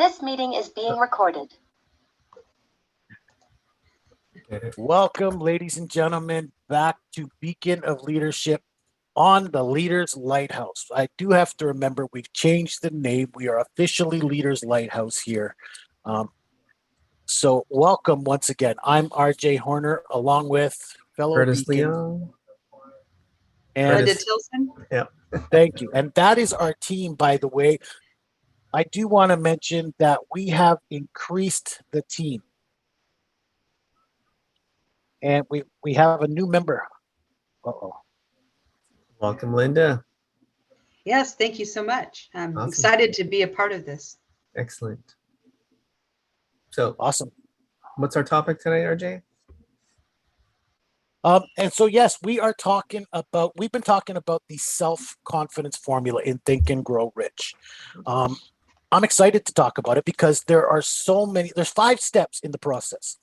This meeting is being recorded. Welcome, ladies and gentlemen, back to Beacon of Leadership on the Leaders Lighthouse. I do have to remember we've changed the name. We are officially Leaders Lighthouse here. So welcome once again. I'm RJ Horner, along with fellow Curtis Beacon. Leon. And Linda Tilson. Yeah. thank you. And that is our team, by the way. I do want to mention that we have increased the team. And we have a new member. Uh-oh. Welcome, Linda. Yes, thank you so much. I'm Awesome. excited to be a part of this. Excellent. So, Awesome. what's our topic tonight, RJ? And so, yes, we've been talking about the self-confidence formula in Think and Grow Rich. I'm excited to talk about it because there's 5 steps in the process.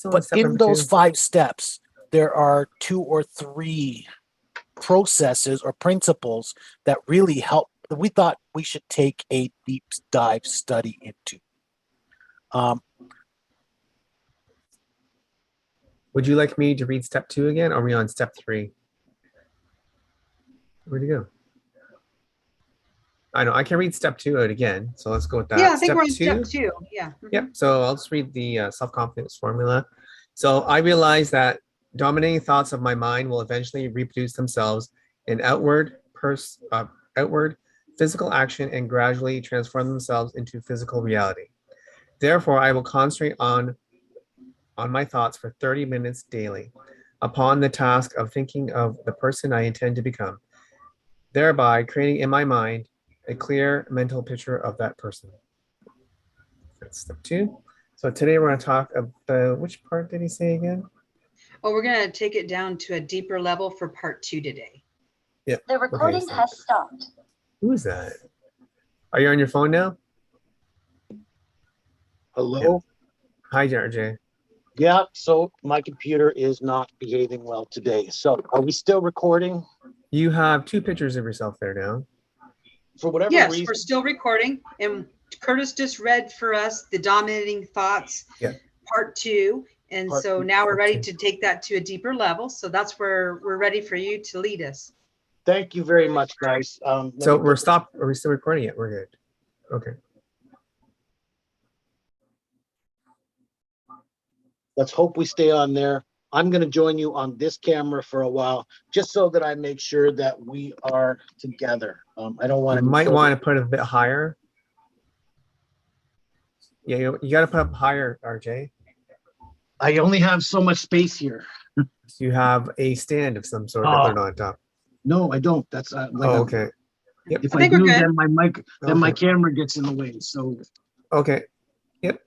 But in those 5 steps, there are 2 or 3 processes or principles that really help, that we thought we should take a deep dive study into. Would you like me to read step 2 again? Or are we on step 3? Where'd you go? I know I can read step 2 again, so let's go with that. Yeah, I think we're on step 2. Yeah. Yep. So I'll just read the self-confidence formula. So I realize that dominating thoughts of my mind will eventually reproduce themselves in outward physical action and gradually transform themselves into physical reality. Therefore, I will concentrate on my thoughts for 30 minutes daily upon the task of thinking of the person I intend to become, thereby creating in my mind a clear mental picture of that person. That's step 2. So today we're going to talk about, which part did he say again? Oh, we're going to take it down to a deeper level for part 2 today. Yeah. The recording has stopped. Who is that? Are you on your phone now? Hello? Hi, RJ. Yeah, so my computer is not behaving well today. So are we still recording? You have 2 pictures of yourself there now. For whatever Yes, reason. we're still recording. And Curtis just read for us the dominating thoughts, part 2. And so now we're ready to take that to a deeper level. So that's where we're ready for you to lead us. Thank you very much, guys. So we're stopped. Are we still recording it? We're good. Okay. Let's hope we stay on there. I'm going to join you on this camera for a while, just so that I make sure that we are together. I don't want to. You might want to put it a bit higher. Yeah, you got to put up higher, RJ. I only have so much space here. You have a stand of some sort that they're on top. No, I don't. That's okay. Yep. If I do, then my mic, then my camera gets in the way. So. Okay. Yep.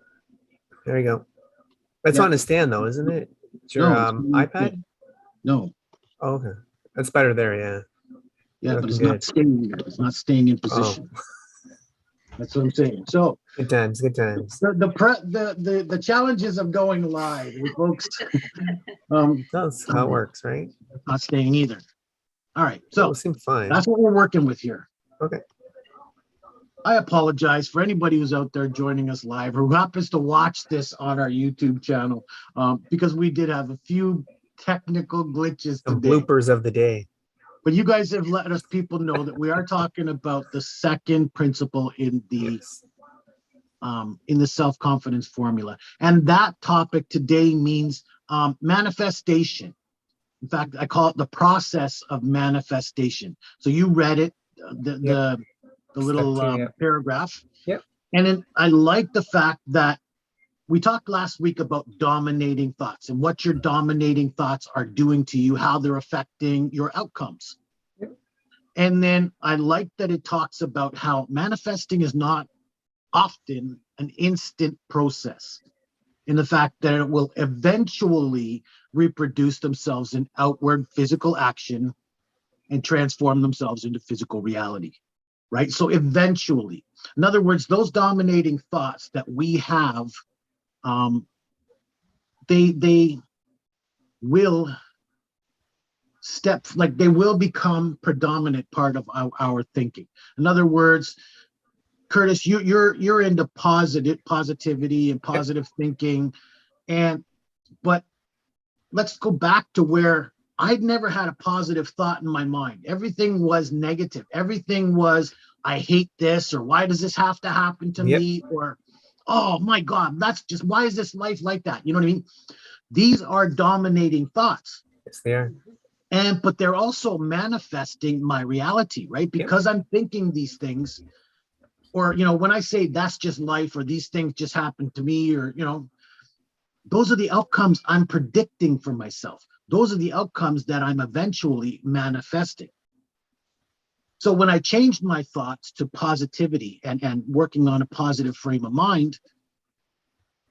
There you go. It's on a stand though, isn't it? It's your iPad? No. Oh, okay. That's better there, yeah. Yeah, but it's not staying there. It's not staying in position. That's what I'm saying. So good times, good times. The challenges of going live with folks. That's how it works, right? Not staying either. All right. So it seems fine. That's what we're working with here. Okay. I apologize for anybody who's out there joining us live or who happens to watch this on our YouTube channel, because we did have a few technical glitches Some today. Bloopers of the day. But you guys have let us people know that we are talking about the second principle in the self-confidence formula. And that topic today means manifestation. In fact, I call it the process of manifestation. So you read it, the little paragraph. Yep. And then I like the fact that we talked last week about dominating thoughts and what your dominating thoughts are doing to you, how they're affecting your outcomes. Yep. And then I like that it talks about how manifesting is not often an instant process, in the fact that it will eventually reproduce themselves in outward physical action and transform themselves into physical reality, right? So eventually, in other words, those dominating thoughts that we have, they will they will become predominant part of our thinking. In other words, Curtis, you're into positivity and positive thinking, but let's go back to where I'd never had a positive thought in my mind. Everything was negative. Everything was, I hate this, or why does this have to happen to me, or oh my God, that's just, why is this life like that? You know what I mean? These are dominating thoughts. Yes, they are. But they're also manifesting my reality, right? Because I'm thinking these things, or, when I say that's just life, or these things just happen to me, or, those are the outcomes I'm predicting for myself. Those are the outcomes that I'm eventually manifesting. So when I changed my thoughts to positivity and working on a positive frame of mind,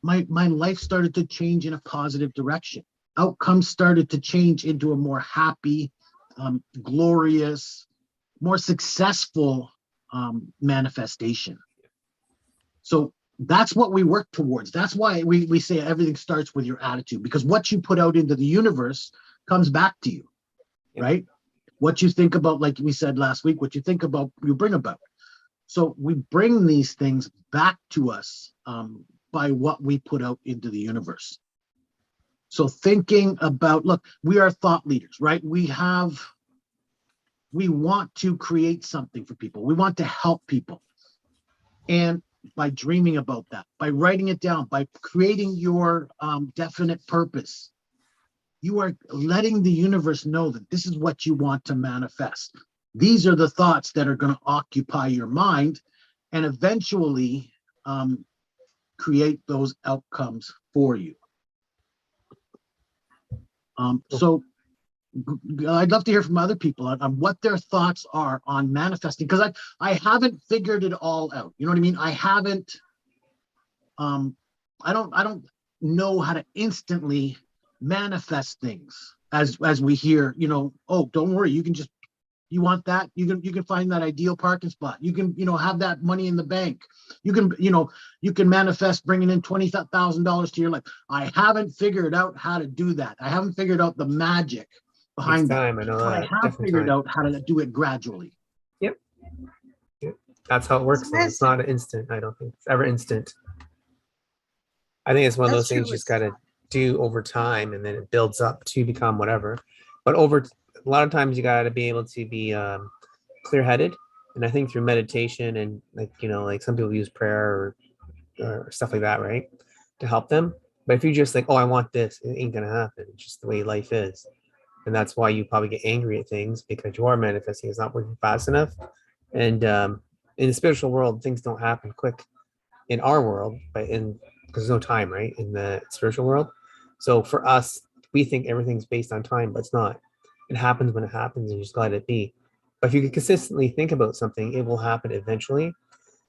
my life started to change in a positive direction. Outcomes started to change into a more happy, glorious, more successful manifestation. So that's what we work towards. That's why we say everything starts with your attitude, because what you put out into the universe comes back to you, right? What you think about, like we said last week, what you think about, you bring about. So we bring these things back to us by what we put out into the universe. So thinking about, look, we are thought leaders, right? We want to create something for people. We want to help people. And by dreaming about that, by writing it down, by creating your definite purpose, you are letting the universe know that this is what you want to manifest. These are the thoughts that are going to occupy your mind and eventually create those outcomes for you. So I'd love to hear from other people on what their thoughts are on manifesting, because I haven't figured it all out. You know what I mean? I haven't, I don't know how to instantly manifest things as we hear, oh, don't worry, you want that, you can find that ideal parking spot, you can have that money in the bank, you can manifest bringing in $20,000 to your life. I haven't figured out how to do that. I haven't figured out the magic behind that. I know that. I have figured out how to do it gradually. Yep. That's how it works. It's not an instant. I don't think it's ever instant. I think it's one of those things you just got to do over time, and then it builds up to become whatever. But a lot of times you got to be able to be clear-headed, and I think through meditation and like some people use prayer or stuff like that, right, to help them. But if you just like, oh, I want this, it ain't gonna happen. It's just the way life is, and that's why you probably get angry at things, because you are manifesting. It's not working fast enough, and in the spiritual world, things don't happen quick. In our world, but because there's no time, right, in the spiritual world. So for us, we think everything's based on time, but it's not. It happens when it happens, and you just let it be. But if you can consistently think about something, it will happen eventually.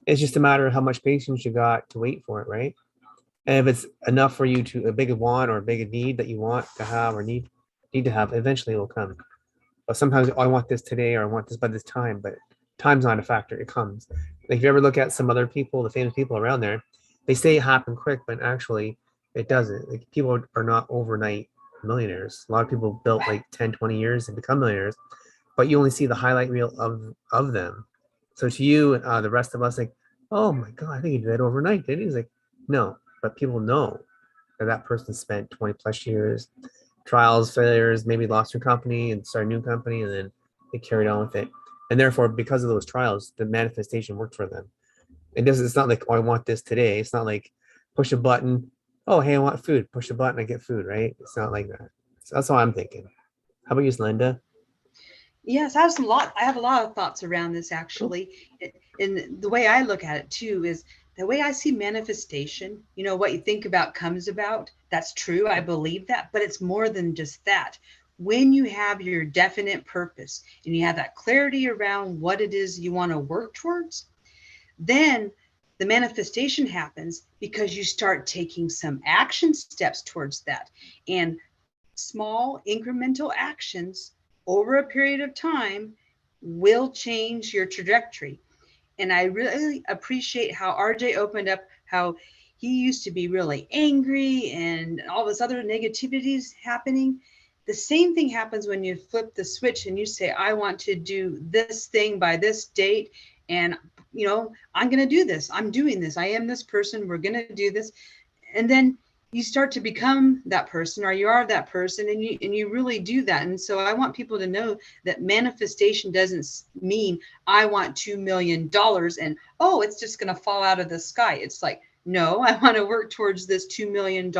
It's just a matter of how much patience you got to wait for it, right? And if it's enough for you to a big want or a big need that you want to have or need to have, eventually it will come. But sometimes, oh, I want this today, or I want this by this time, but time's not a factor. It comes. Like if you ever look at some other people, the famous people around there, they say it happened quick, but actually it doesn't. Like people are not overnight millionaires. A lot of people built like 10, 20 years and become millionaires, but you only see the highlight reel of them. So to you and the rest of us, like, oh my God, I think he did that overnight, didn't he? He's like, no, but people know that person spent 20 plus years, trials, failures, maybe lost their company and started a new company, and then they carried on with it. And therefore, because of those trials, the manifestation worked for them. It's not like, oh, I want this today. It's not like push a button. Oh, hey, I want food. Push a button, I get food, right? It's not like that. So that's all I'm thinking. How about you, Linda? Yes, I have a lot of thoughts around this, actually. And the way I look at it too is the way I see manifestation. What you think about comes about. That's true. I believe that, but it's more than just that. When you have your definite purpose and you have that clarity around what it is you want to work towards, then the manifestation happens because you start taking some action steps towards that. And small incremental actions over a period of time will change your trajectory. And I really appreciate how RJ opened up how he used to be really angry and all this other negativities happening. The same thing happens when you flip the switch and you say, I want to do this thing by this date, and I'm going to do this. I'm doing this. I am this person. We're going to do this. And then you start to become that person, or you are that person, and you really do that. And so I want people to know that manifestation doesn't mean I want $2 million and, oh, it's just going to fall out of the sky. It's like, no, I want to work towards this $2 million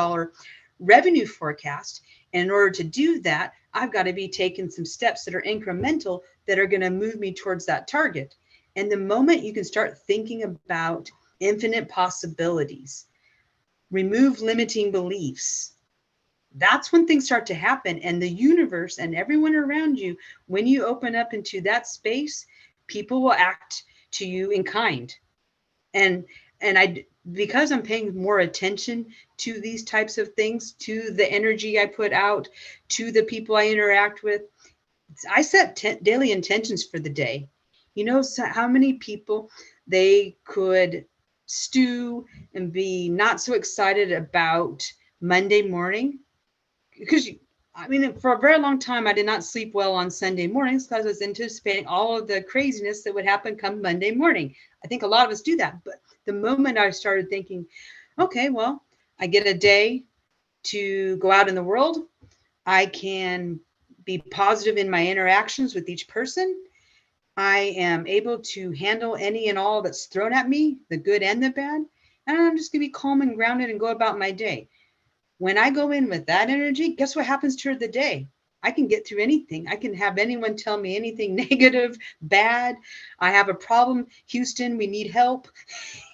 revenue forecast. And in order to do that, I've got to be taking some steps that are incremental that are going to move me towards that target. And the moment you can start thinking about infinite possibilities, remove limiting beliefs, that's when things start to happen. And the universe and everyone around you, when you open up into that space, people will act to you in kind. And because I'm paying more attention to these types of things, to the energy I put out, to the people I interact with, I set daily intentions for the day. How many people they could stew and be not so excited about Monday morning? Because for a very long time, I did not sleep well on Sunday mornings because I was anticipating all of the craziness that would happen come Monday morning. I think a lot of us do that. But the moment I started thinking, okay, well, I get a day to go out in the world. I can be positive in my interactions with each person. I am able to handle any and all that's thrown at me, the good and the bad. And I'm just going to be calm and grounded and go about my day. When I go in with that energy, guess what happens through the day? I can get through anything. I can have anyone tell me anything negative, bad. I have a problem. Houston, we need help.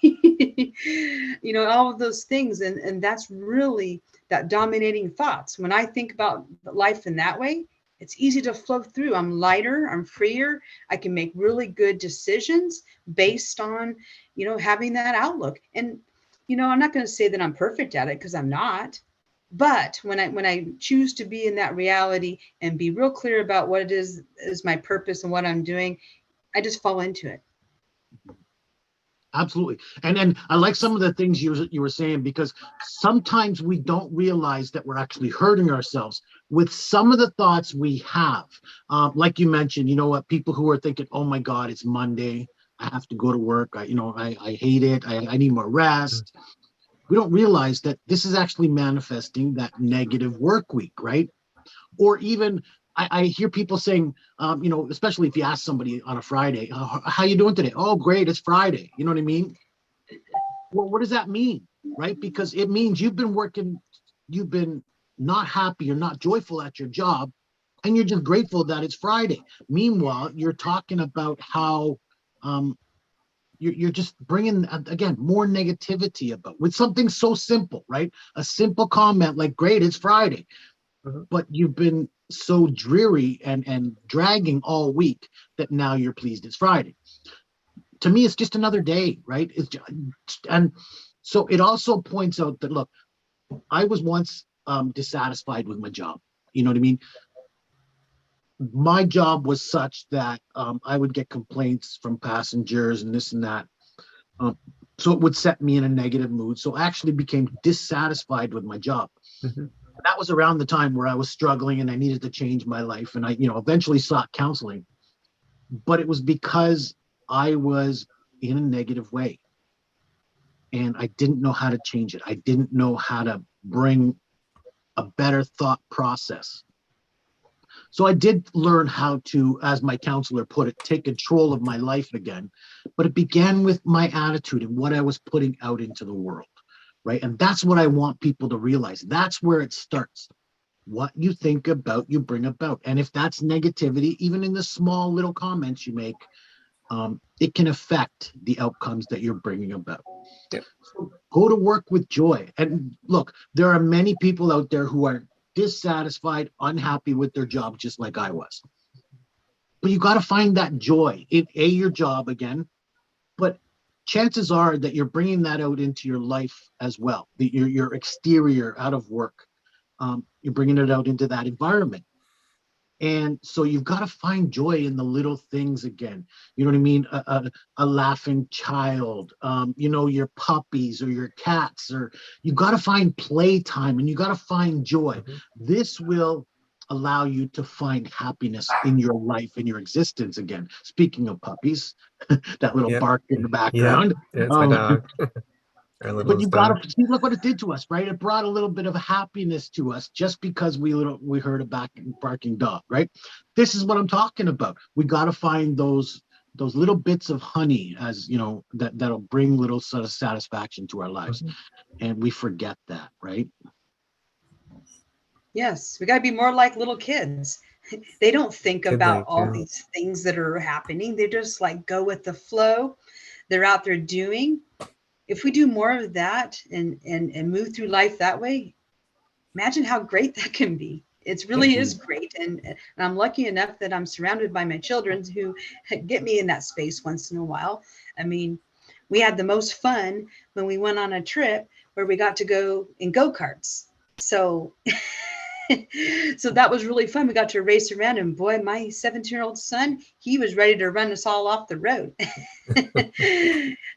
All of those things. And that's really that dominating thoughts. When I think about life in that way, it's easy to flow through. I'm lighter, I'm freer. I can make really good decisions based on, having that outlook. And, I'm not going to say that I'm perfect at it, because I'm not. But when I choose to be in that reality and be real clear about what it is my purpose and what I'm doing, I just fall into it. Absolutely. And I like some of the things you were saying, because sometimes we don't realize that we're actually hurting ourselves with some of the thoughts we have. Like you mentioned, people who are thinking, oh my God, it's Monday, I have to go to work. I hate it. I need more rest. We don't realize that this is actually manifesting that negative work week, right? Or even I hear people saying, especially if you ask somebody on a Friday, how you doing today? Oh, great, it's Friday. You know what I mean? Well, what does that mean, right? Because it means you've been working, you've been not happy or not joyful at your job, and you're just grateful that it's Friday. Meanwhile, you're talking about how you're just bringing, again, more negativity about with something so simple, right? A simple comment like, great, it's Friday. But you've been so dreary and dragging all week that now you're pleased it's Friday. To me, it's just another day, right? And so it also points out that, look, I was once dissatisfied with my job. You know what I mean? My job was such that I would get complaints from passengers and this and that. So it would set me in a negative mood. So I actually became dissatisfied with my job. That was around the time where I was struggling and I needed to change my life. And I, eventually sought counseling. But it was because I was in a negative way. And I didn't know how to change it. I didn't know how to bring a better thought process. So I did learn how to, as my counselor put it, take control of my life again. But it began with my attitude and what I was putting out into the world. Right. And that's what I want people to realize. That's where it starts. What you think about, you bring about. And if that's negativity, even in the small little comments you make, it can affect the outcomes that you're bringing about. Yep. So go to work with joy. And look, there are many people out there who are dissatisfied, unhappy with their job, just like I was. But you got to find that joy in your job again. But chances are that you're bringing that out into your life as well. Your exterior out of work, you're bringing it out into that environment. And so you've got to find joy in the little things again. You know what I mean? A laughing child, your puppies or your cats, or you got to find playtime and you got to find joy. This will allow you to find happiness in your life, in your existence again. Speaking of puppies, that little Yep. bark in the Yeah, background. it's my dog. Our But littlest you dog. gotta see, look what it did to us, right? It brought a little bit of happiness to us just because we heard a barking dog, right? This is what I'm talking about. We gotta find those little bits of honey, as you know, that'll bring little sort of satisfaction to our lives, and we forget that, right? Yes, we got to be more like little kids. They don't think Kid about like, all yeah. these things that are happening. They just like go with the flow. They're out there doing. If we do more of that and move through life that way, imagine how great that can be. It really is great. And I'm lucky enough that I'm surrounded by my children who get me in that space once in a while. I mean, we had the most fun when we went on a trip where we got to go in go-karts. So so that was really fun. We got to race around, and boy, my 17-year-old son, he was ready to run us all off the road.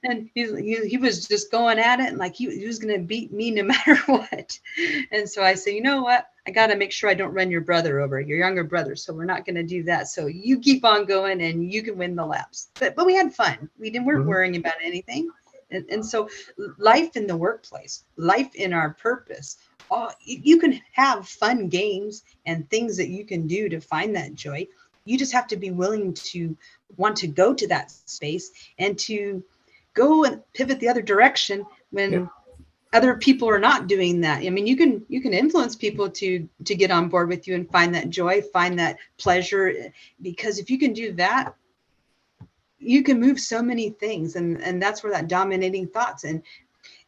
And he was just going at it, and like he was going to beat me no matter what. And so I said, you know what? I got to make sure I don't run your brother over, your younger brother. So we're not going to do that. So you keep on going, and you can win the laps. But we had fun. Weren't worrying about anything. And so life in the workplace, life in our purpose, you can have fun games and things that you can do to find that joy. You just have to be willing to want to go to that space and to go and pivot the other direction when other people are not doing that. I mean, you can influence people to get on board with you and find that joy, find that pleasure, because if you can do that, you can move so many things. And that's where that dominating thoughts. And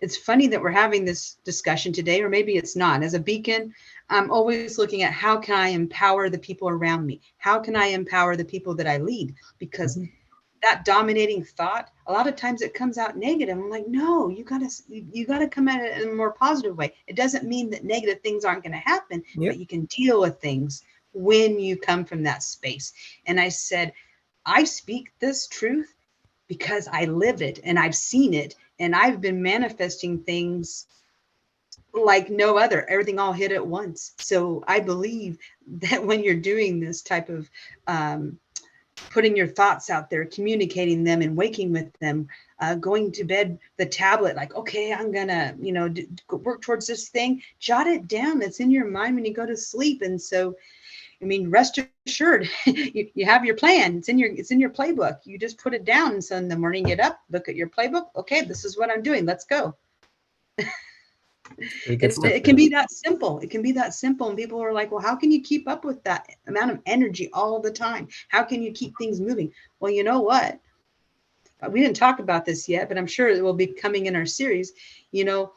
it's funny that we're having this discussion today, or maybe it's not. As a beacon, I'm always looking at how can I empower the people around me? How can I empower the people that I lead? Because that dominating thought, a lot of times it comes out negative. I'm like, no, you gotta come at it in a more positive way. It doesn't mean that negative things aren't going to happen, but you can deal with things when you come from that space. And I said, I speak this truth because I live it and I've seen it. And I've been manifesting things like no other, everything all hit at once. So I believe that when you're doing this type of putting your thoughts out there, communicating them and waking with them, going to bed, the tablet, like, okay, I'm gonna, work towards this thing, jot it down. That's in your mind when you go to sleep. And so, I mean, rest assured, you have your plan. It's in your playbook. You just put it down. And so in the morning, get up, look at your playbook. Okay, this is what I'm doing. Let's go. It can be that simple. It can be that simple. And people are like, well, how can you keep up with that amount of energy all the time? How can you keep things moving? Well, you know what? We didn't talk about this yet, but I'm sure it will be coming in our series. You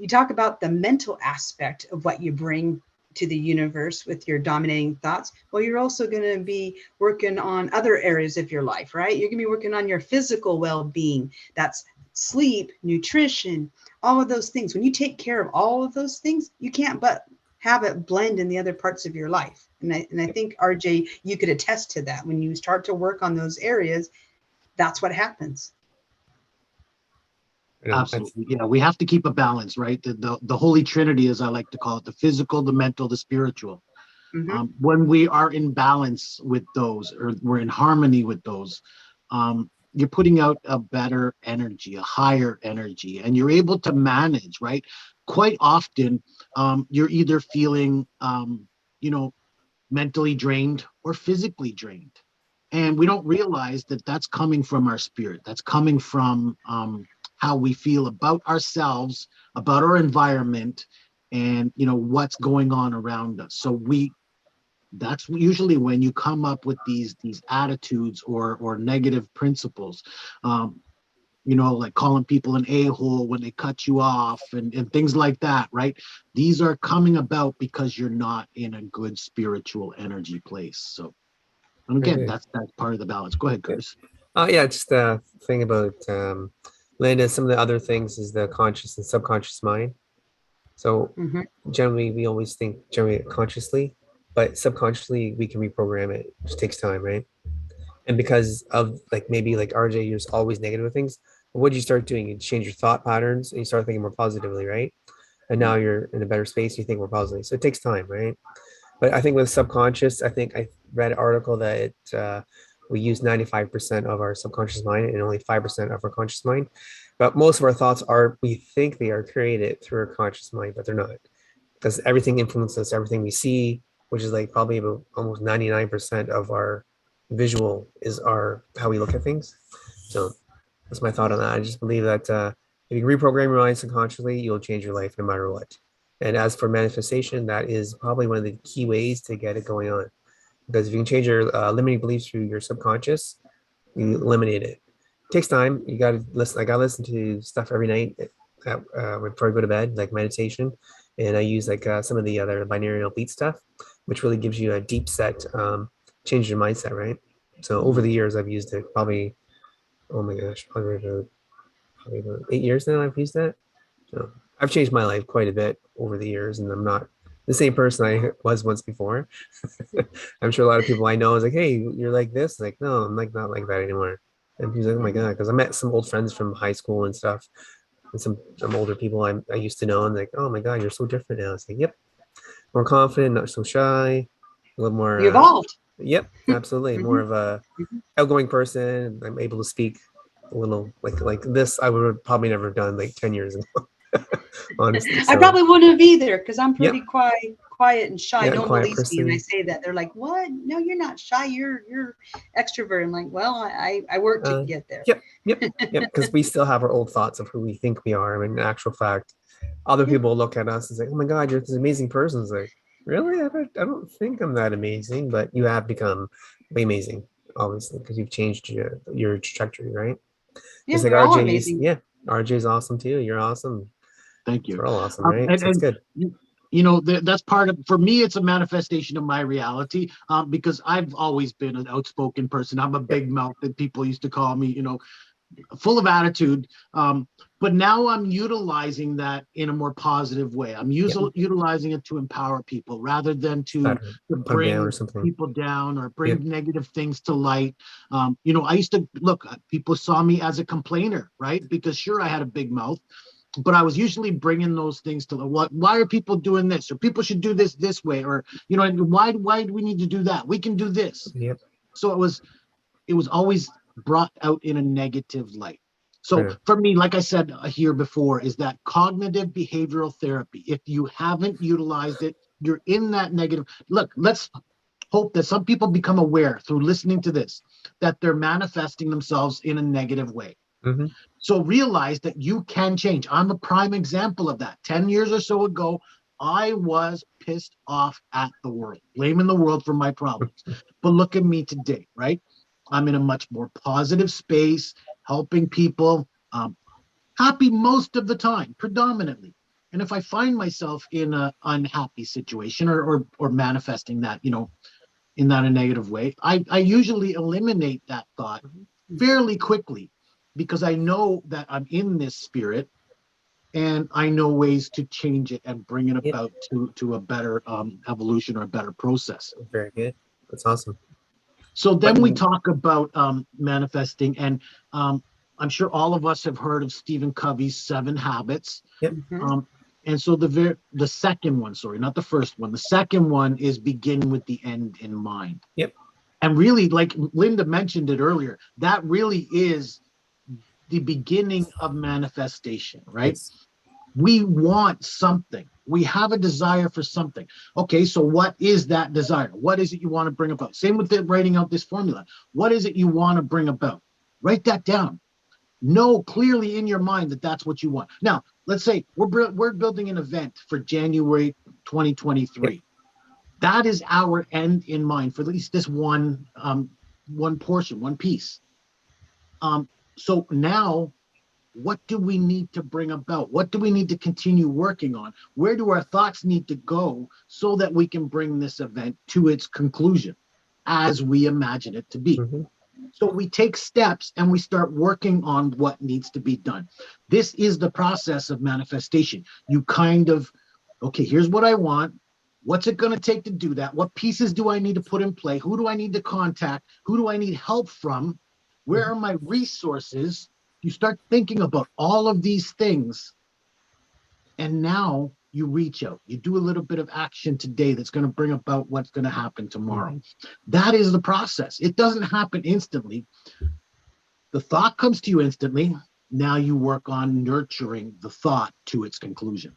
talk about the mental aspect of what you bring to the universe with your dominating thoughts. Well, you're also going to be working on other areas of your life, right? You're going to be working on your physical well-being. That's sleep, nutrition, all of those things. When you take care of all of those things, you can't but have it blend in the other parts of your life. And I think, RJ, you could attest to that. When you start to work on those areas, that's what happens. Absolutely. Yeah, we have to keep a balance, right? The Holy Trinity, as I like to call it, the physical, the mental, the spiritual. When we are in balance with those, or we're in harmony with those, you're putting out a better energy, a higher energy, and you're able to manage, right? Quite often, you're either feeling, mentally drained or physically drained. And we don't realize that that's coming from our spirit. That's coming from how we feel about ourselves, about our environment, and what's going on around us. So that's usually when you come up with these attitudes or negative principles, like calling people an a-hole when they cut you off and things like that, right? These are coming about because you're not in a good spiritual energy place. So, and again, that's part of the balance. Go ahead, Curtis. Just the thing about Linda, some of the other things is the conscious and subconscious mind. So generally, we always think consciously, but subconsciously we can reprogram it. It just takes time, right? And because of maybe RJ, you're just always negative with things. What did you start doing? You change your thought patterns and you start thinking more positively, right? And now you're in a better space. You think more positively. So it takes time, right? But I think with subconscious, I think I read an article that we use 95% of our subconscious mind and only 5% of our conscious mind. But most of our thoughts are, we think they are created through our conscious mind, but they're not. Because everything influences everything we see, which is like probably about almost 99% of our visual is how we look at things. So that's my thought on that. I just believe that if you reprogram your mind subconsciously, you'll change your life no matter what. And as for manifestation, that is probably one of the key ways to get it going on. Because if you can change your limiting beliefs through your subconscious, you eliminate it. It takes time. You got to listen. I got to listen to stuff every night before I go to bed, like meditation. And I use like some of the other binaural beat stuff, which really gives you a deep set, change your mindset, right? So over the years, I've used it probably, oh my gosh, probably about 8 years now I've used that. So I've changed my life quite a bit over the years, and I'm not the same person I was once before. I'm sure a lot of people I know is like, hey, you're like this. Like, no, I'm like not like that anymore. And he's like, oh my God, because I met some old friends from high school and stuff, and some older people I used to know, and like, oh my God, you're so different now. It's like, yep, more confident, not so shy, a little more. You evolved. Yep, absolutely, more of a outgoing person. I'm able to speak a little like this. I would have probably never done like 10 years ago. Honestly, I probably wouldn't have either, because I'm pretty quiet and shy. Yeah, No one quiet believes me, and I person. say that. They're like, "What? No, you're not shy. You're extrovert." I'm like, "Well, I work to get there." Yep. Because we still have our old thoughts of who we think we are. I mean, in actual fact, other people look at us and say, "Oh my God, you're this amazing person." It's like, really? I don't think I'm that amazing, but you have become way amazing, obviously, because you've changed your trajectory, right? Yeah, It's like we're all RJ's. amazing. Yeah, RJ's awesome too. You're awesome. Thank you. We're all awesome, right? So it's good. You know, that's part of, for me, it's a manifestation of my reality, because I've always been an outspoken person. I'm a big mouth that people used to call me, you know, full of attitude. But now I'm utilizing that in a more positive way. I'm utilizing it to empower people rather than to bring down or something. people down or bring negative things to light. You know, I used to look, people saw me as a complainer, right? Because sure, I had a big mouth, but I was usually bringing those things to why are people doing this, or people should do this way, or, you know, why do we need to do that? We can do this. Yep. So it was always brought out in a negative light. So for me, like I said here before, is that cognitive behavioral therapy. If you haven't utilized it, you're in that negative. Look, let's hope that some people become aware through listening to this, that they're manifesting themselves in a negative way. Mm-hmm. So realize that you can change. I'm a prime example of that. 10 years or so ago, I was pissed off at the world, blaming the world for my problems. But look at me today, right? I'm in a much more positive space, helping people, happy most of the time, predominantly. And if I find myself in an unhappy situation or manifesting that, you know, in that a negative way, I usually eliminate that thought fairly quickly, because I know that I'm in this spirit and I know ways to change it and bring it about to a better evolution or a better process. Very good. That's awesome. So then we talk about manifesting, and I'm sure all of us have heard of Stephen Covey's 7 Habits. Yep. And so the second one, sorry, not the first one, the second one is begin with the end in mind. Yep. And really, like Linda mentioned it earlier, that really is the beginning of manifestation, right? Yes. We want something. We have a desire for something. Okay, so what is that desire? What is it you want to bring about? Same with writing out this formula. What is it you want to bring about? Write that down. Know clearly in your mind that that's what you want. Now, let's say we're building an event for January 2023. Yep. That is our end in mind for at least this one portion, one piece. So now, what do we need to bring about? What do we need to continue working on? Where do our thoughts need to go so that we can bring this event to its conclusion as we imagine it to be? Mm-hmm. So we take steps and we start working on what needs to be done. This is the process of manifestation. You kind of, okay, here's what I want. What's it going to take to do that? What pieces do I need to put in play? Who do I need to contact? Who do I need help from? Where are my resources? You start thinking about all of these things, and now you reach out, you do a little bit of action today that's going to bring about what's going to happen tomorrow. That is the process. It doesn't happen instantly. The thought comes to you instantly. Now you work on nurturing the thought to its conclusion.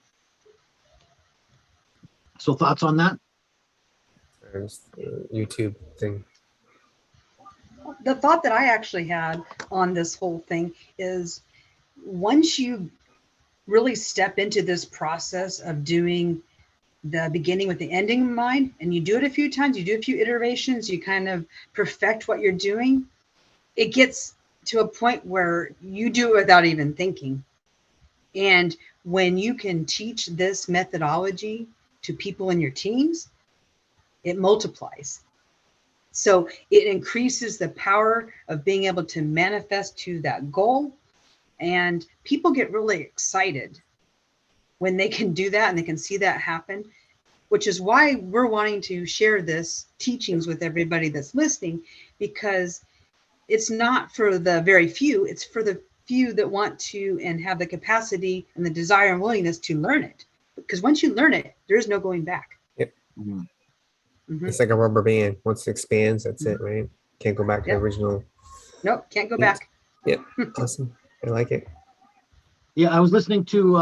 So thoughts on that? There's the YouTube thing. The thought that I actually had on this whole thing is once you really step into this process of doing the beginning with the ending in mind, and you do it a few times, you do a few iterations, you kind of perfect what you're doing, it gets to a point where you do it without even thinking. And when you can teach this methodology to people in your teams, it multiplies. So it increases the power of being able to manifest to that goal. And people get really excited when they can do that and they can see that happen, which is why we're wanting to share this teachings with everybody that's listening, because it's not for the very few, it's for the few that want to and have the capacity and the desire and willingness to learn it. Because once you learn it, there's no going back. Yep. Mm-hmm. It's like a rubber band. Once it expands, that's it, right? Can't go back to the original. Nope, can't go Yes. back. Yep. Awesome. I like it. Yeah, I was listening to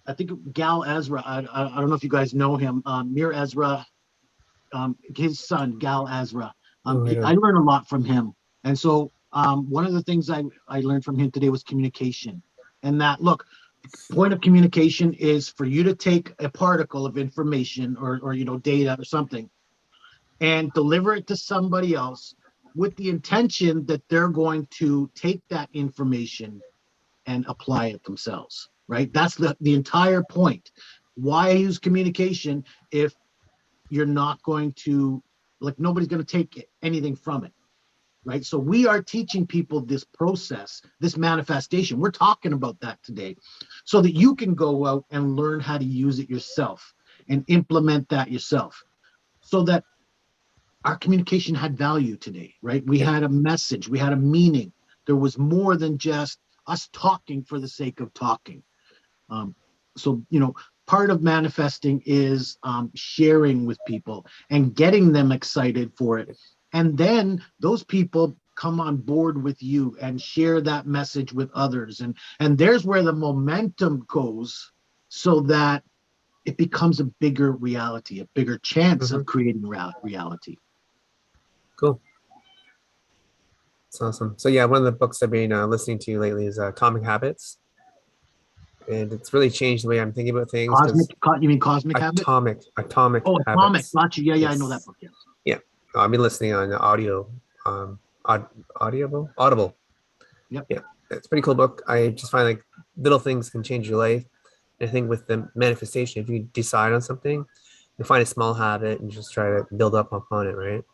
I think Gal Ezra. I don't know if you guys know him. Mir Ezra, his son Gal Ezra. I learned a lot from him, and so one of the things I learned from him today was communication. And that, look, point of communication is for you to take a particle of information or data or something, and deliver it to somebody else with the intention that they're going to take that information and apply it themselves, right? That's the entire point. Why use communication if you're not going to, like, nobody's going to take anything from it, right? So we are teaching people this process, this manifestation. We're talking about that today so that you can go out and learn how to use it yourself and implement that yourself, so that our communication had value today, right? We had a message, we had a meaning. There was more than just us talking for the sake of talking. So, part of manifesting is sharing with people and getting them excited for it. And then those people come on board with you and share that message with others. And there's where the momentum goes, so that it becomes a bigger reality, a bigger chance of creating reality. Cool. That's awesome. So yeah, one of the books I've been listening to lately is Atomic Habits. And it's really changed the way I'm thinking about things. You mean Cosmic Habits? Atomic Oh, Habits. Atomic. Gotcha. Yeah, I know that book. Yeah. I've been listening on audio, Audible. Yep. Yeah, it's a pretty cool book. I just find like little things can change your life. And I think with the manifestation, if you decide on something, you find a small habit and just try to build up upon it, right?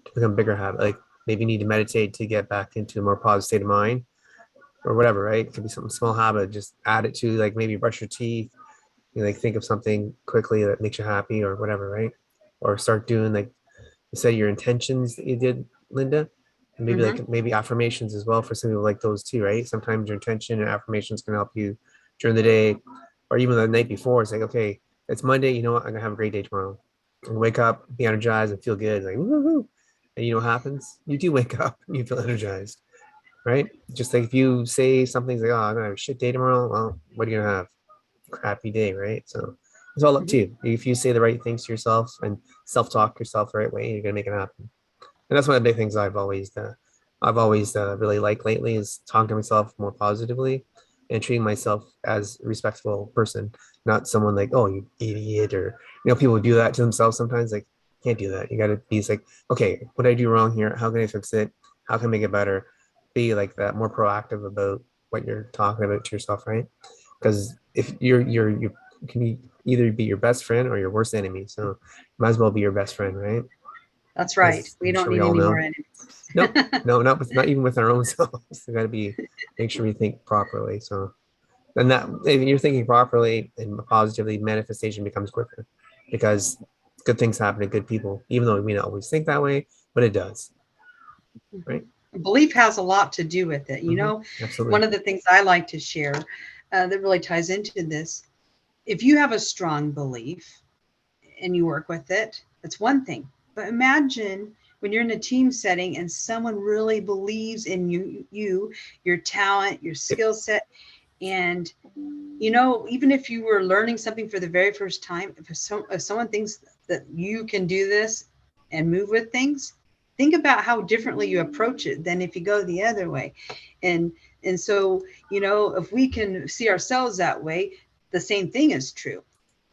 To become a bigger habit. Like maybe you need to meditate to get back into a more positive state of mind, or whatever, right? It could be something small habit. Just add it to, like, maybe brush your teeth. Like think of something quickly that makes you happy or whatever, right? Or start doing, like you said, your intentions that you did, Linda. And maybe maybe affirmations as well for some people, like those too, right? Sometimes your intention and affirmations can help you during the day, or even the night before. It's like, okay, it's Monday. You know what? I'm gonna have a great day tomorrow. I'm gonna wake up, be energized, and feel good. Like woo-hoo. And you know what happens? You do wake up and you feel energized, right? Just like if you say something like, "Oh, I'm gonna have a shit day tomorrow," well, what are you gonna have? Crappy day, right? So it's all up to you. If you say the right things to yourself and self-talk yourself the right way, you're gonna make it happen. And that's one of the big things I've always really liked lately, is talking to myself more positively and treating myself as a respectful person, not someone like, "Oh, you idiot," or people do that to themselves sometimes. Like, can't do that. You got to be like, okay, what did I do wrong here? How can I fix it? How can I make it better? Be like that, more proactive about what you're talking about to yourself, right? Because if you can either be your best friend or your worst enemy. So you might as well be your best friend, right? That's right. We don't need any more enemies. No, not even with our own selves. We got to make sure we think properly. So, and that if you're thinking properly and positively, manifestation becomes quicker, because good things happen to good people, even though we may not always think that way, but it does. Right? Belief has a lot to do with it. Absolutely. One of the things I like to share that really ties into this if you have a strong belief and you work with it, that's one thing. But imagine when you're in a team setting and someone really believes in your talent, your skill set, and even if you were learning something for the very first time, if someone thinks that you can do this and move with things, think about how differently you approach it than if you go the other way. And so, if we can see ourselves that way, the same thing is true.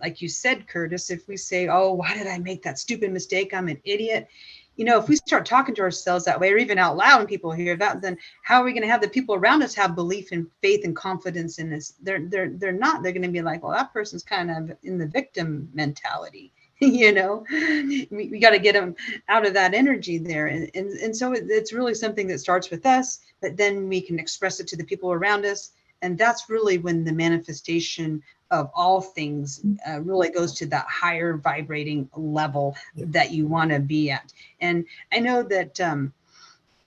Like you said, Curtis, if we say, oh, why did I make that stupid mistake? I'm an idiot. If we start talking to ourselves that way, or even out loud when people hear that, then how are we going to have the people around us have belief and faith and confidence in this? They're not. They're going to be like, well, that person's kind of in the victim mentality. We got to get them out of that energy there. And so it's really something that starts with us, but then we can express it to the people around us. And that's really when the manifestation of all things really goes to that higher vibrating level that you want to be at. And I know that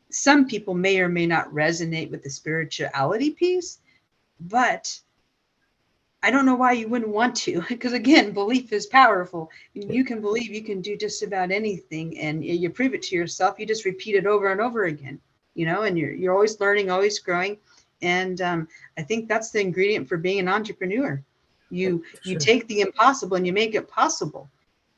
some people may or may not resonate with the spirituality piece, but I don't know why you wouldn't want to, because again, belief is powerful. You can believe you can do just about anything, and you prove it to yourself. You just repeat it over and over again, and you're always learning, always growing. And I think that's the ingredient for being an entrepreneur. You take the impossible and you make it possible.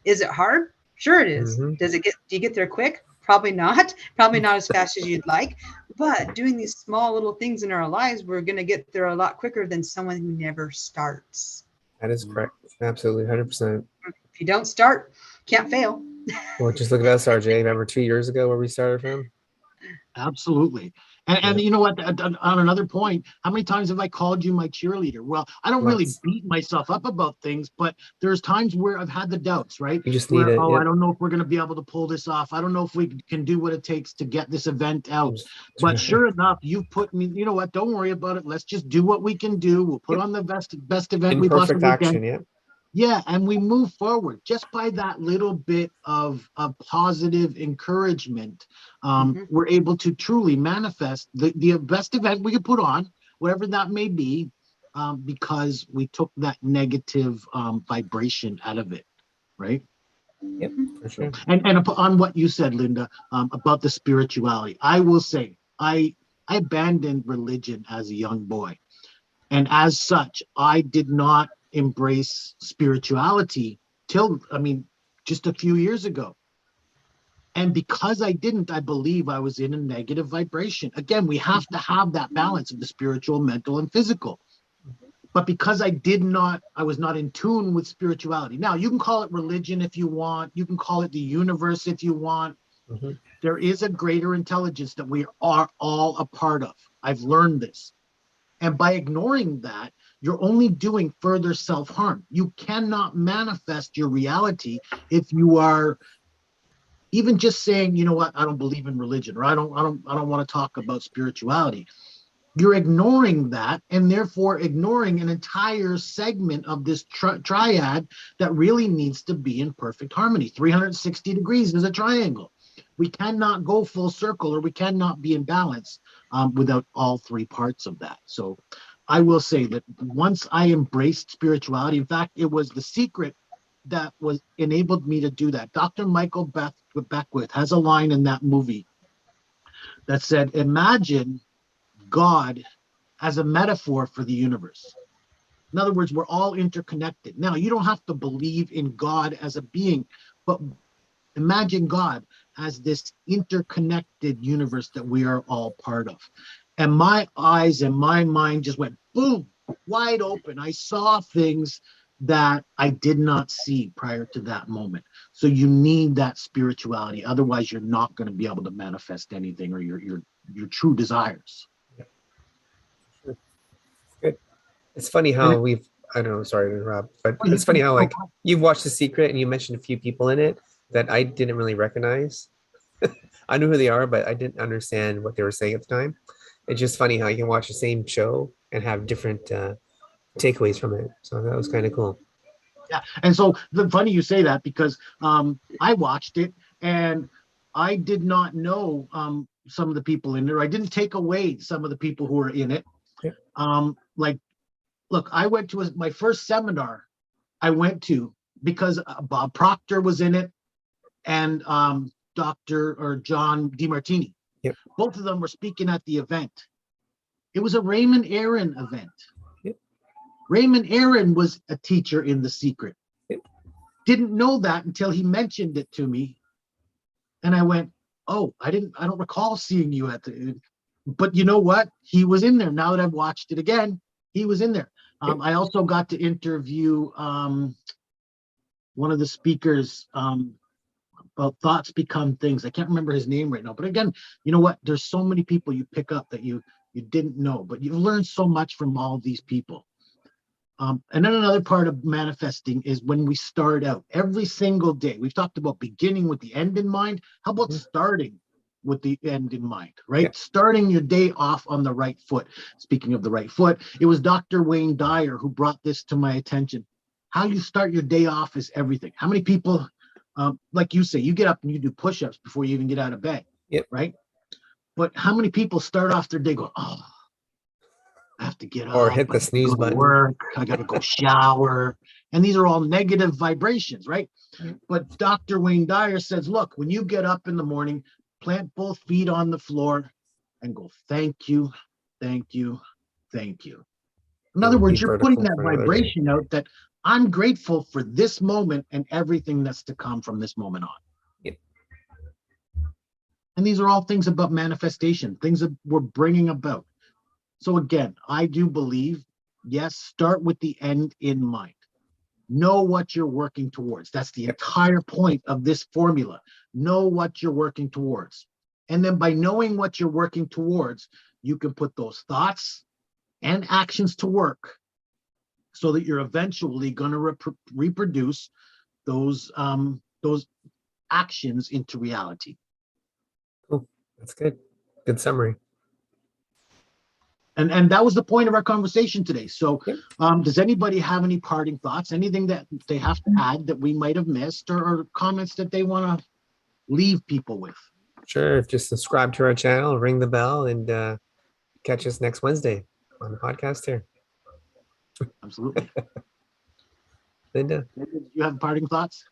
Is it hard? Sure it is. Mm-hmm. Do you get there quick? Probably not as fast as you'd like, but doing these small little things in our lives, we're going to get there a lot quicker than someone who never starts. That is correct. Absolutely. 100%. If you don't start, can't fail. Well, just look at us, RJ. Remember 2 years ago where we started from? Absolutely. And you know what, on another point, how many times have I called you my cheerleader? Well, I don't really beat myself up about things, but there's times where I've had the doubts, right? You just need it. I don't know if we're going to be able to pull this off. I don't know if we can do what it takes to get this event out. But sure enough, you put me, you know what, don't worry about it. Let's just do what we can do. We'll put on the best event we possibly can. Yeah, and we move forward just by that little bit of positive encouragement. We're able to truly manifest the best event we could put on, whatever that may be, because we took that negative vibration out of it, right? Yep, for sure. And on what you said, Linda, about the spirituality, I will say I abandoned religion as a young boy, and as such, I did not embrace spirituality till just a few years ago. And because I didn't, I believe I was in a negative vibration. Again, we have to have that balance of the spiritual, mental, and physical. But because I was not in tune with spirituality. Now, you can call it religion if you want. You can call it the universe if you want. Mm-hmm. There is a greater intelligence that we are all a part of. I've learned this. And by ignoring that, you're only doing further self-harm. You cannot manifest your reality if you are even just saying, you know what, I don't believe in religion, or I don't want to talk about spirituality. You're ignoring that, and therefore ignoring an entire segment of this triad that really needs to be in perfect harmony. 360 degrees is a triangle. We cannot go full circle, or we cannot be in balance without all three parts of that. So I will say that once I embraced spirituality, in fact, it was the secret that enabled me to do that. Dr. Michael Beckwith has a line in that movie that said, imagine God as a metaphor for the universe. In other words, we're all interconnected. Now, you don't have to believe in God as a being, but imagine God as this interconnected universe that we are all part of. And my eyes and my mind just went boom, wide open. I saw things that I did not see prior to that moment. So you need that spirituality. Otherwise, you're not going to be able to manifest anything or your true desires. Yeah. Good. It's funny how I don't know, sorry to interrupt, but it's funny how you've watched The Secret and you mentioned a few people in it that I didn't really recognize. I knew who they are, but I didn't understand what they were saying at the time. It's just funny how you can watch the same show and have different takeaways from it. So that was kind of cool. Yeah, and so funny you say that, because I watched it and I did not know some of the people in there. I didn't take away some of the people who were in it. Yeah. Look, I went to my first seminar I went to because Bob Proctor was in it and Dr. or John DeMartini. Yep. Both of them were speaking at the event. It was a Raymond Aaron event. Yep. Raymond Aaron was a teacher in The Secret. Yep. Didn't know that until he mentioned it to me. And I went, oh, I don't recall seeing you at the, but you know what? He was in there. Now that I've watched it again, he was in there. I also got to interview one of the speakers about Thoughts Become Things. I can't remember his name right now, but again, you know what? There's so many people you pick up that you didn't know, but you've learned so much from all of these people. And then another part of manifesting is when we start out every single day. We've talked about beginning with the end in mind. How about starting with the end in mind, right? Yeah. Starting your day off on the right foot. Speaking of the right foot, it was Dr. Wayne Dyer who brought this to my attention. How you start your day off is everything. How many people, like you say, you get up and you do push-ups before you even get out of bed, right? But how many people start off their day going, oh, I have to get up. Or hit the snooze button. Work. I got to go shower. And these are all negative vibrations, right? But Dr. Wayne Dyer says, look, when you get up in the morning, plant both feet on the floor and go, thank you, thank you, thank you. In other words, you're putting that vibration out that I'm grateful for this moment and everything that's to come from this moment on. Yep. And these are all things about manifestation, things that we're bringing about. So again, I do believe, yes, start with the end in mind. Know what you're working towards. That's the entire point of this formula. Know what you're working towards. And then by knowing what you're working towards, you can put those thoughts and actions to work so that you're eventually going to reproduce those actions into reality. Cool. That's good. Good summary. And that was the point of our conversation today. So does anybody have any parting thoughts, anything that they have to add that we might have missed, or comments that they want to leave people with? Sure. Just subscribe to our channel, ring the bell, and catch us next Wednesday on the podcast here. Absolutely. Linda? Do you have parting thoughts?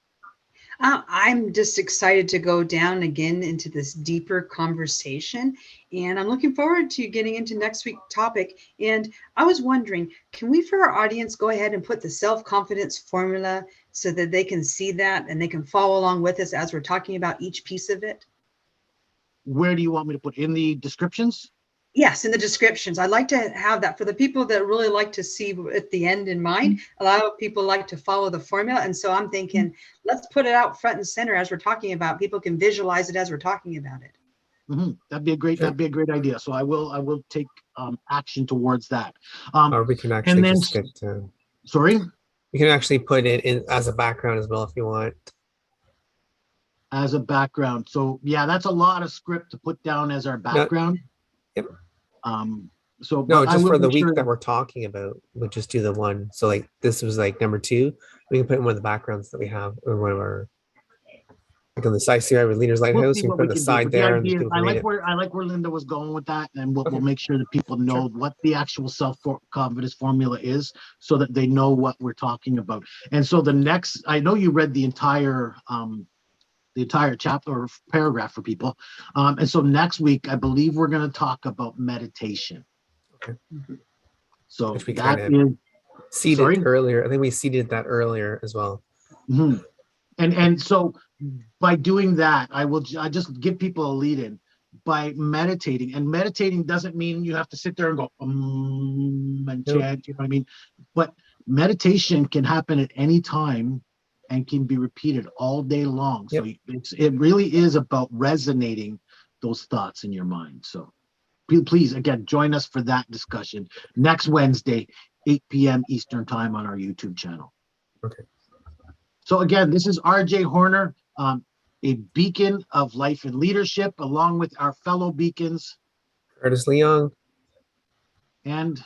I'm just excited to go down again into this deeper conversation, and I'm looking forward to getting into next week's topic. And I was wondering, can we, for our audience, go ahead and put the self-confidence formula so that they can see that and they can follow along with us as we're talking about each piece of it? Where do you want me to put in the descriptions? Yes, in the descriptions. I'd like to have that for the people that really like to see at the end in mind. A lot of people like to follow the formula. And so I'm thinking, let's put it out front and center as we're talking about. People can visualize it as we're talking about it. Mm-hmm. That'd be a great idea. So I will take action towards that. Or we can actually just get sorry? You can actually put it in as a background as well if you want. As a background. So yeah, that's a lot of script to put down as our background. Yep. So no, just for the week that we're talking about, we'll just do the one. So like this was like number 2. We can put in one of the backgrounds that we have, or one of our, like on the side here with Leaders Lighthouse. You can put on the side there. I like where Linda was going with that, and we'll make sure that people know what the actual self-confidence formula is, so that they know what we're talking about. And so the next, I know you read the entire chapter or paragraph for people. And so next week, I believe we're going to talk about meditation. Okay. So which we that kind of is seeded earlier. I think we seeded that earlier as well. Mm-hmm. And so by doing that, I just give people a lead in by meditating. And meditating doesn't mean you have to sit there and go and chant, you know what I mean? But meditation can happen at any time and can be repeated all day long. So it really is about resonating those thoughts in your mind. So please, again, join us for that discussion next Wednesday, 8 p.m. Eastern time on our YouTube channel. Okay. So again, this is RJ Horner, a beacon of life and leadership, along with our fellow beacons, Curtis Leong and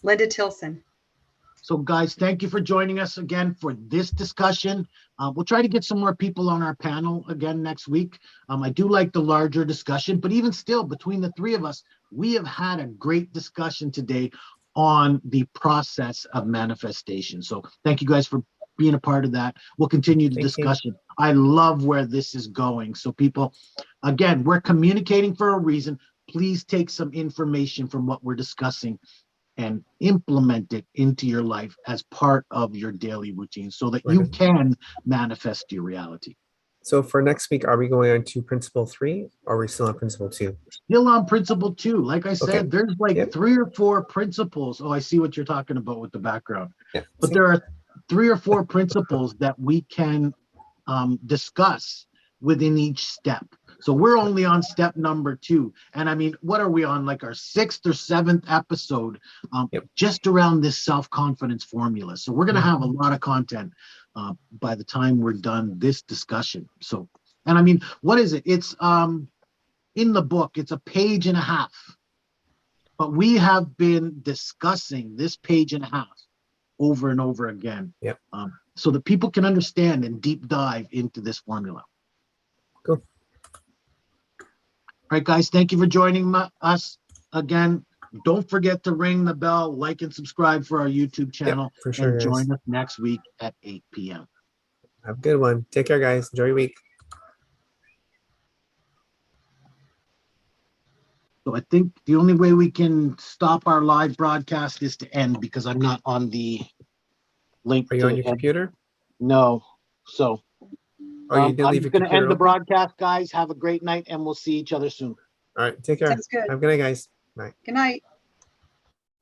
Linda Tilson. So guys, thank you for joining us again for this discussion. We'll try to get some more people on our panel again next week. I do like the larger discussion, but even still, between the three of us, we have had a great discussion today on the process of manifestation. So thank you guys for being a part of that. We'll continue the Thank you. discussion. I love where this is going. So people, again, we're communicating for a reason. Please take some information from what we're discussing and implement it into your life as part of your daily routine so that you Right. can manifest your reality. So for next week, are we going on to principle 3 or are we still on principle 2? Still on principle 2. Like I said, Okay. there's like Yep. 3 or 4 principles. Oh, I see what you're talking about with the background. Yeah. But there are 3 or 4 principles that we can discuss within each step. So we're only on step number 2. And I mean, what are we on, like our 6th or 7th episode, Yep. just around this self-confidence formula. So we're going to have a lot of content by the time we're done this discussion. So, and I mean, what is it? It's in the book, it's a page and a half. But we have been discussing this page and a half over and over again. Yep. So that people can understand and deep dive into this formula. Cool. All right, guys, thank you for joining us again. Don't forget to ring the bell, like and subscribe for our YouTube channel, for sure, and guys. join us next week at 8 p.m. Have a good one. Take care, guys. Enjoy your week. So I think the only way we can stop our live broadcast is to end because I'm not on the link. Are you to on your end. computer? No. So Oh, you did I'm leave your going to computer end the open? broadcast, guys. Have a great night, and we'll see each other soon. All right. Take care. Sounds good. Have a good night, guys. Bye. Good night.